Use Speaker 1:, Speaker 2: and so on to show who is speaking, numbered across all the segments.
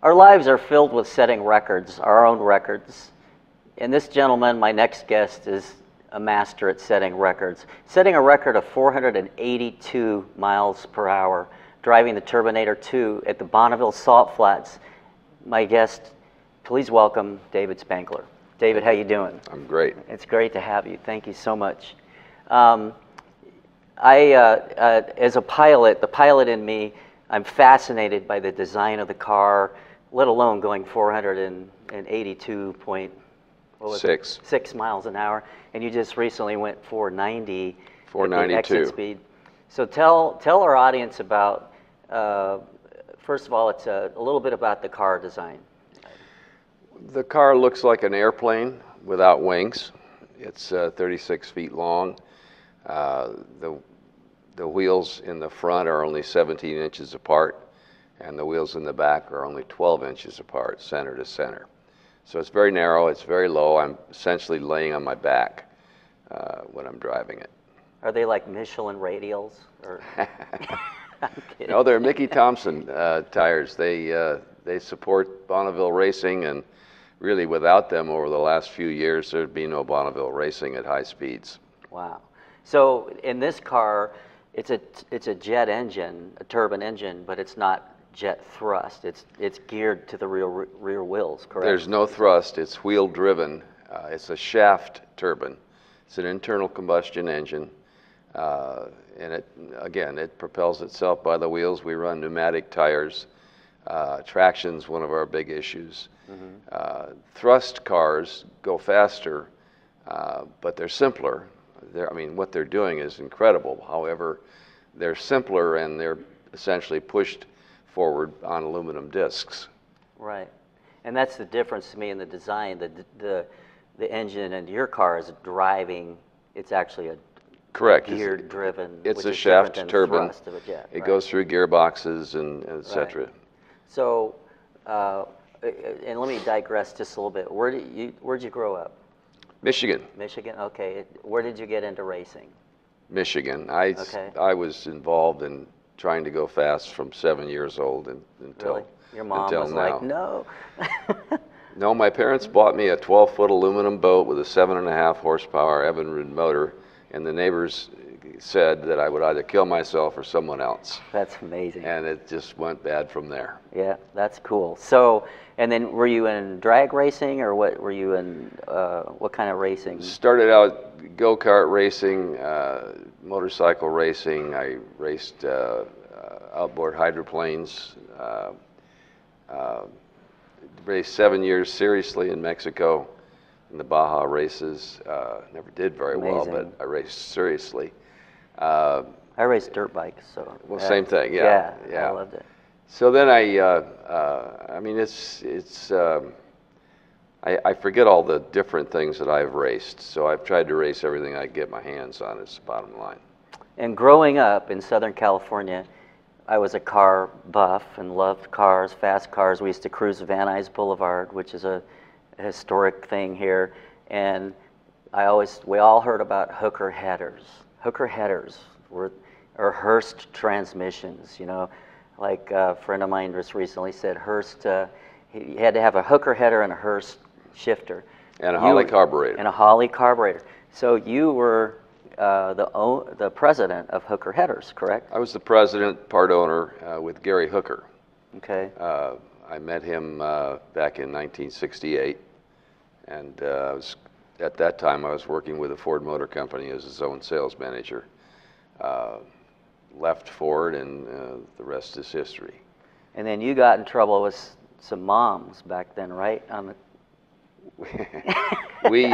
Speaker 1: Our lives are filled with setting records, our own records. And this gentleman, my next guest, is a master at setting records. Setting a record of 482 miles per hour, driving the Turbinator II at the Bonneville Salt Flats. My guest, please welcome David Spangler. David, how you doing?
Speaker 2: I'm great.
Speaker 1: It's great to have you. Thank you so much. As a pilot, the pilot in me, I'm fascinated by the design of the car, let alone going 482.6 miles an hour. And you just recently went 490
Speaker 2: 492
Speaker 1: at the exit speed. So tell our audience about, first of all, it's a little bit about the car design.
Speaker 2: The car looks like an airplane without wings. It's 36 feet long. The wheels in the front are only 17 inches apart, and the wheels in the back are only 12 inches apart, center to center. So it's very narrow, it's very low. I'm essentially laying on my back when I'm driving it.
Speaker 1: Are they like Michelin radials? Or I'm kidding.
Speaker 2: No, they're Mickey Thompson tires. They support Bonneville racing, and really without them over the last few years, there'd be no Bonneville racing at high speeds.
Speaker 1: Wow. So in this car, it's a jet engine, a turbine engine, but it's not jet thrust. It's geared to the rear wheels, correct?
Speaker 2: There's no thrust. It's wheel driven. It's a shaft turbine. It's an internal combustion engine, and it propels itself by the wheels. We run pneumatic tires. Traction's one of our big issues. Mm-hmm. Thrust cars go faster, but they're simpler. What they're doing is incredible. However, they're simpler and they're essentially pushed forward on aluminum discs.
Speaker 1: Right, and that's the difference to me in the design. The engine in your car is driving. It's actually a
Speaker 2: correct
Speaker 1: gear driven.
Speaker 2: It's a shaft turbine.
Speaker 1: Thrust of a jet,
Speaker 2: it goes through gearboxes and etc.
Speaker 1: Right. So, and let me digress just a little bit. Where'd you grow up?
Speaker 2: Michigan.
Speaker 1: Michigan, okay. Where did you get into racing?
Speaker 2: Michigan. I was involved in trying to go fast from 7 years old until
Speaker 1: really? Your mom was
Speaker 2: now.
Speaker 1: like, no.
Speaker 2: No, my parents bought me a 12-foot aluminum boat with a 7.5 horsepower Evinrude motor, and the neighbors said that I would either kill myself or someone else.
Speaker 1: That's amazing.
Speaker 2: And it just went bad from there.
Speaker 1: Yeah, that's cool. So, and then were you in drag racing, or what were you in, what kind of racing?
Speaker 2: Started out go-kart racing, motorcycle racing. I raced outboard hydroplanes. Raced 7 years seriously in Mexico in the Baja races. Never did very well, but I raced seriously.
Speaker 1: I raced dirt bikes, so.
Speaker 2: Well, same thing, yeah.
Speaker 1: I loved it.
Speaker 2: So then I forget all the different things that I've raced. So I've tried to race everything I get my hands on, is the bottom line. And
Speaker 1: growing up in Southern California, I was a car buff and loved cars, fast cars. We used to cruise Van Nuys Boulevard, which is a historic thing here. And we all heard about hooker headers. Hooker headers or Hurst transmissions, you know. Like a friend of mine just recently said, Hurst, he had to have a hooker header and a Hurst shifter.
Speaker 2: And a Holley carburetor.
Speaker 1: And a Holley carburetor. So you were the president of Hooker Headers, correct? I was the president, part owner, with Gary Hooker. Okay. I met him back in 1968, and at that time I was working with the Ford Motor Company as his own sales manager. Left Ford, and the rest is history. And then you got in trouble with some moms back then, right? We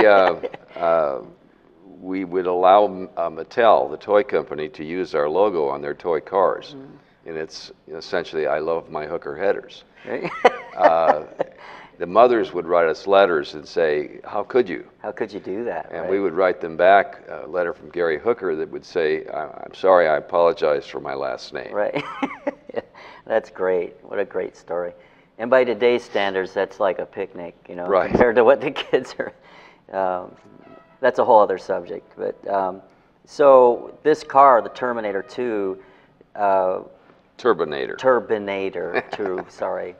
Speaker 1: would allow Mattel, the toy company, to use our logo on their toy cars. Mm-hmm. And it's essentially, I love my hooker headers. The mothers would write us letters and say, how could you? How could you do that? And we would write them back a letter from Gary Hooker that would say, I'm sorry, I apologize for my last name. Right. That's great. What a great story. And by today's standards, that's like a picnic, you know, right, compared to what the kids are. That's a whole other subject. But so this car, the Terminator II. Turbinator II, sorry.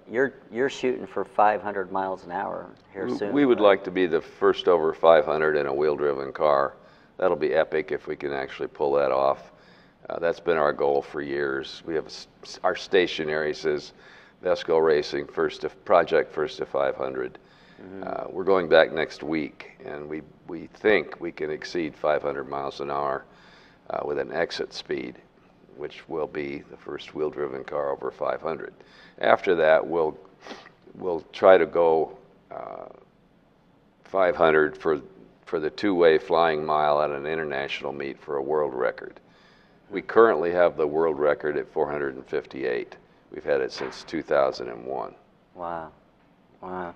Speaker 1: You're shooting for 500 miles an hour here soon.
Speaker 2: We would
Speaker 1: right?
Speaker 2: like to be the first over 500 in a wheel-driven car. That'll be epic if we can actually pull that off. That's been our goal for years. We have our stationery says Vesco Racing project first to 500. We're going back next week, and we think we can exceed 500 miles an hour with an exit speed, which will be the first wheel-driven car over 500. After that, we'll try to go 500 for the two-way flying mile at an international meet for a world record. We currently have the world record at 458. We've had it since 2001.
Speaker 1: Wow. Wow.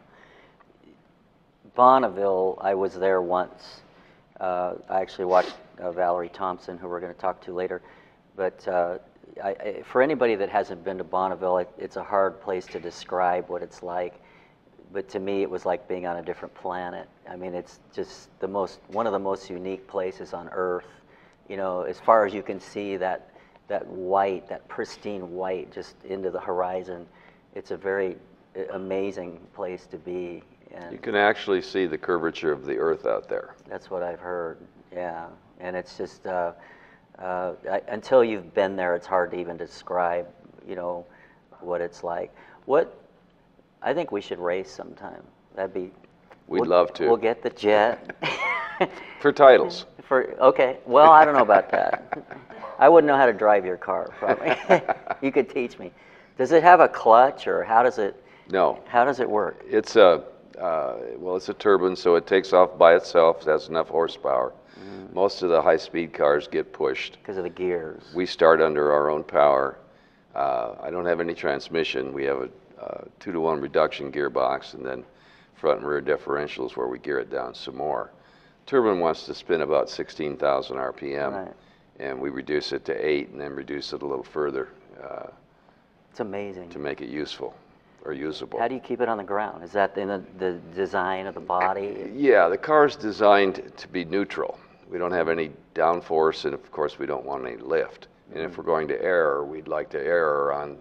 Speaker 1: Bonneville, I was there once. I actually watched Valerie Thompson, who we're going to talk to later. But for anybody that hasn't been to Bonneville, it's a hard place to describe what it's like. But to me, it was like being on a different planet. I mean, it's just one of the most unique places on Earth. You know, as far as you can see, that white, that pristine white, just into the horizon. It's a very amazing place to be. And
Speaker 2: you can actually see the curvature of the Earth out there.
Speaker 1: That's what I've heard. Yeah, and it's just until you've been there, it's hard to even describe, you know, what it's like. I think we should race sometime.
Speaker 2: We'd love to.
Speaker 1: We'll get the jet.
Speaker 2: For titles.
Speaker 1: Okay. Well, I don't know about that. I wouldn't know how to drive your car, probably. You could teach me. Does it have a clutch, or how does it?
Speaker 2: No.
Speaker 1: How does it work?
Speaker 2: It's a turbine, so it takes off by itself. It has enough horsepower. Most of the high-speed cars get pushed
Speaker 1: because of the gears.
Speaker 2: We start under our own power. I don't have any transmission. We have a 2-to-1 reduction gearbox, and then front and rear differentials where we gear it down some more. Turbine wants to spin about 16,000 RPM,
Speaker 1: right.
Speaker 2: And we reduce it to 8 and then reduce it a little further.
Speaker 1: It's amazing.
Speaker 2: To make it useful or usable.
Speaker 1: How do you keep it on the ground? Is that in the design of the body?
Speaker 2: Yeah, the car's designed to be neutral. We don't have any downforce, and of course we don't want any lift. And if we're going to error, we'd like to error on,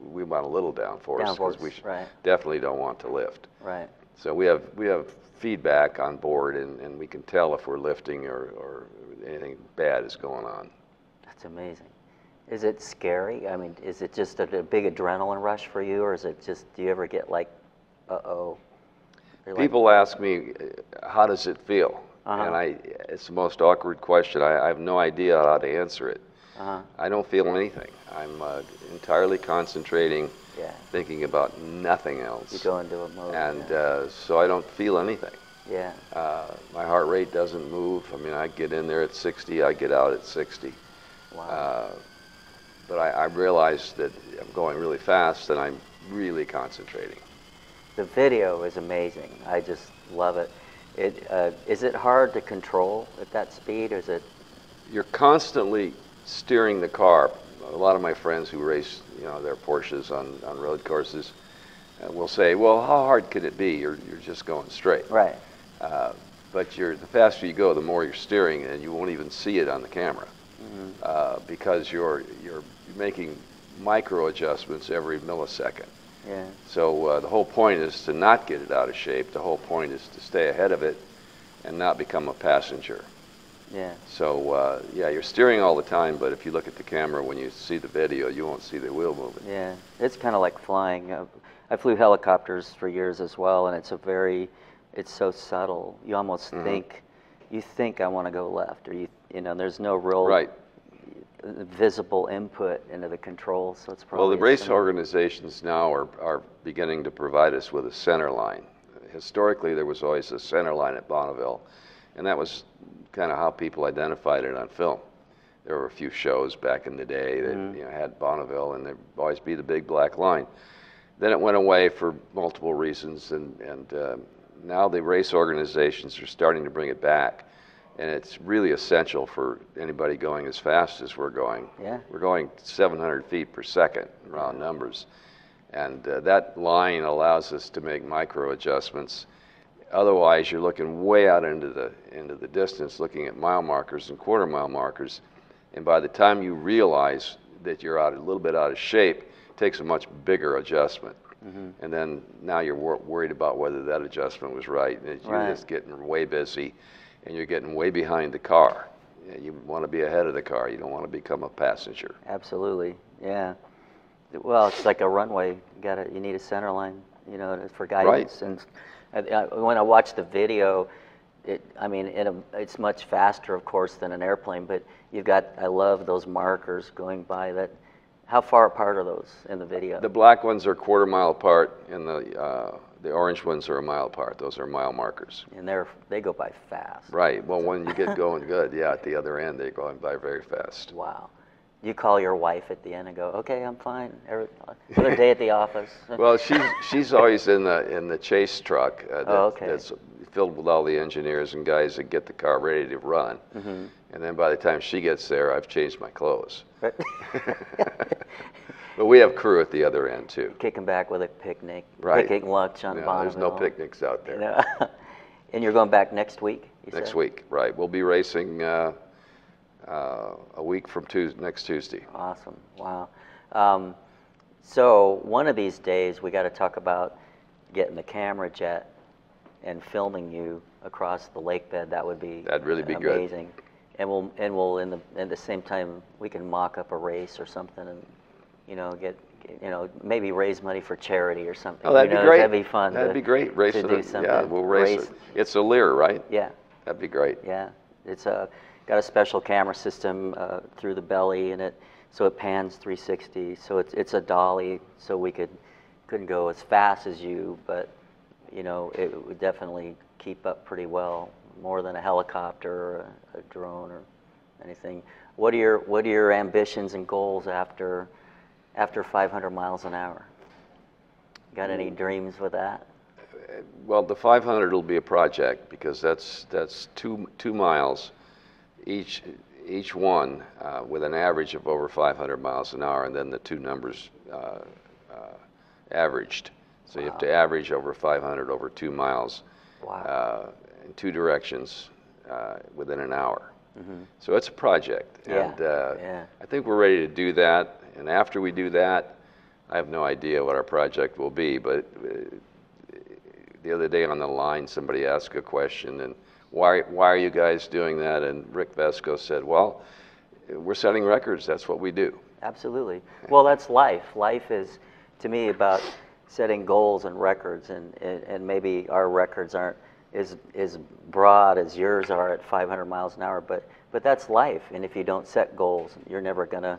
Speaker 2: we want a little downforce because we
Speaker 1: right.
Speaker 2: definitely don't want to lift.
Speaker 1: Right.
Speaker 2: So we have feedback on board, and we can tell if we're lifting or anything bad is going on.
Speaker 1: That's amazing. Is it scary? I mean, is it just a big adrenaline rush for you, or is it just, do you ever get like, uh-oh?
Speaker 2: People ask me, how does it feel? And it's the most awkward question. I have no idea how to answer it. I don't feel anything. I'm entirely concentrating, thinking about nothing else.
Speaker 1: You go into a mode.
Speaker 2: And so I don't feel anything.
Speaker 1: Yeah.
Speaker 2: My heart rate doesn't move. I mean, I get in there at 60, I get out at 60.
Speaker 1: Wow.
Speaker 2: But I realize that I'm going really fast, and I'm really concentrating.
Speaker 1: The video is amazing. I just love it. Is it hard to control at that speed, or is it?
Speaker 2: You're constantly steering the car. A lot of my friends who race, their Porsches on road courses will say, well, how hard can it be? You're just going straight.
Speaker 1: Right.
Speaker 2: But the faster you go, the more you're steering, and you won't even see it on the camera. Because you're making micro adjustments every millisecond.
Speaker 1: Yeah.
Speaker 2: So the whole point is to not get it out of shape. The whole point is to stay ahead of it and not become a passenger.
Speaker 1: Yeah.
Speaker 2: So yeah, you're steering all the time, but if you look at the camera when you see the video, you won't see the wheel moving.
Speaker 1: Yeah, it's kind of like flying. I flew helicopters for years as well, and it's so subtle. You almost think I want to go left, or there's no real visible input into the controls, so it's probably.
Speaker 2: Well, the race organizations now are beginning to provide us with a center line. Historically, there was always a center line at Bonneville, and that was kind of how people identified it on film. There were a few shows back in the day that had Bonneville, and there'd always be the big black line. Then it went away for multiple reasons, and now the race organizations are starting to bring it back. And it's really essential for anybody going as fast as we're going.
Speaker 1: Yeah.
Speaker 2: We're going 700 feet per second, round numbers. And that line allows us to make micro adjustments. Otherwise, you're looking way out into the distance, looking at mile markers and quarter mile markers. And by the time you realize that you're a little bit out of shape, takes a much bigger adjustment. And then now you're worried about whether that adjustment was right, and you're just getting way busy, and you're getting way behind the car. You want to be ahead of the car. You don't want to become a passenger.
Speaker 1: Absolutely, yeah. Well, it's like a runway. You need a center line, you know, for guidance.
Speaker 2: Right.
Speaker 1: And when I watch the video, it's much faster, of course, than an airplane. But I love those markers going by. How far apart are those in the video?
Speaker 2: The black ones are a quarter mile apart, and the orange ones are a mile apart. Those are mile markers.
Speaker 1: And they go by fast.
Speaker 2: Right. Well, when you get going good, yeah, at the other end, they're going by very fast.
Speaker 1: Wow. You call your wife at the end and go, "Okay, I'm fine. Another day at the office."
Speaker 2: Well, she's always in the chase truck that's filled with all the engineers and guys that get the car ready to run. And then by the time she gets there, I've changed my clothes. But we have crew at the other end too.
Speaker 1: Kick them back with a picnic,
Speaker 2: right.
Speaker 1: picnic lunch on Bonneville.
Speaker 2: There's no picnics out there.
Speaker 1: You know? And you're going back next week?
Speaker 2: Next week, right. We'll be racing a week from next Tuesday.
Speaker 1: Awesome, wow. So one of these days we got to talk about getting the camera jet and filming you across the lake bed. That'd really be amazing. Good. And we'll at the same time we can mock up a race or something, and maybe raise money for charity or something.
Speaker 2: Oh, that'd be great.
Speaker 1: That'd be fun.
Speaker 2: That'd be great.
Speaker 1: To do something.
Speaker 2: Yeah, we'll race it. It's a Lear, right?
Speaker 1: Yeah.
Speaker 2: That'd be great.
Speaker 1: Yeah, it's got a special camera system through the belly, and so it pans 360. So it's a dolly, so we couldn't go as fast as you, but it would definitely keep up pretty well, more than a helicopter or a drone or anything. What are your ambitions and goals after 500 miles an hour? Got any dreams with that?
Speaker 2: Well, the 500 will be a project, because that's two miles each one with an average of over 500 miles an hour, and then the two numbers averaged. So you have to average over 500 over 2 miles.
Speaker 1: Wow.
Speaker 2: In two directions within an hour. So it's a project, and I think we're ready to do that. And after we do that, I have no idea what our project will be. But the other day on the line, somebody asked a question, and why are you guys doing that? And Rick Vesco said, "Well, we're setting records. That's what we do."
Speaker 1: Absolutely. Well, that's life. Life is, to me, about setting goals and records, and maybe our records aren't as broad as yours are at 500 miles an hour, but that's life. And if you don't set goals, you're never gonna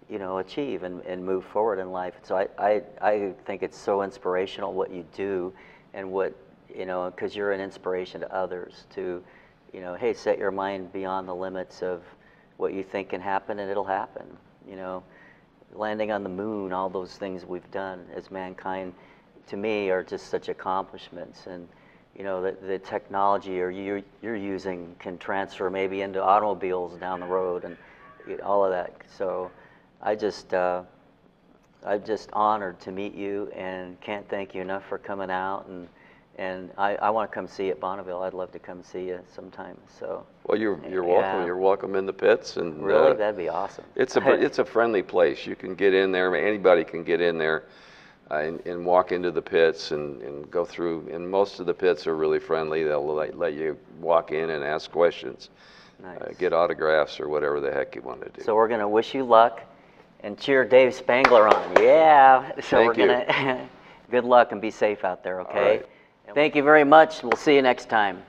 Speaker 1: achieve and move forward in life. So I think it's so inspirational what you do, and what because you're an inspiration to others to hey, set your mind beyond the limits of what you think can happen, and it'll happen. Landing on the moon, all those things we've done as mankind, to me, are just such accomplishments. And the technology you're using can transfer maybe into automobiles down the road, and all of that. So I'm just honored to meet you, and can't thank you enough for coming out. And I want to come see you at Bonneville. I'd love to come see you sometime. So. Well,
Speaker 2: you're welcome. You're welcome in the pits. And
Speaker 1: really, that'd be awesome.
Speaker 2: It's a friendly place. You can get in there. Anybody can get in there. And walk into the pits and go through, and most of the pits are really friendly. They'll let you walk in and ask questions,
Speaker 1: nice.
Speaker 2: Get autographs or whatever the heck you want to do.
Speaker 1: So we're going to wish you luck and cheer Dave Spangler on. Yeah. So
Speaker 2: Thank you.
Speaker 1: We're going to good luck and be safe out there, okay?
Speaker 2: All right.
Speaker 1: Thank you very much. We'll see you next time.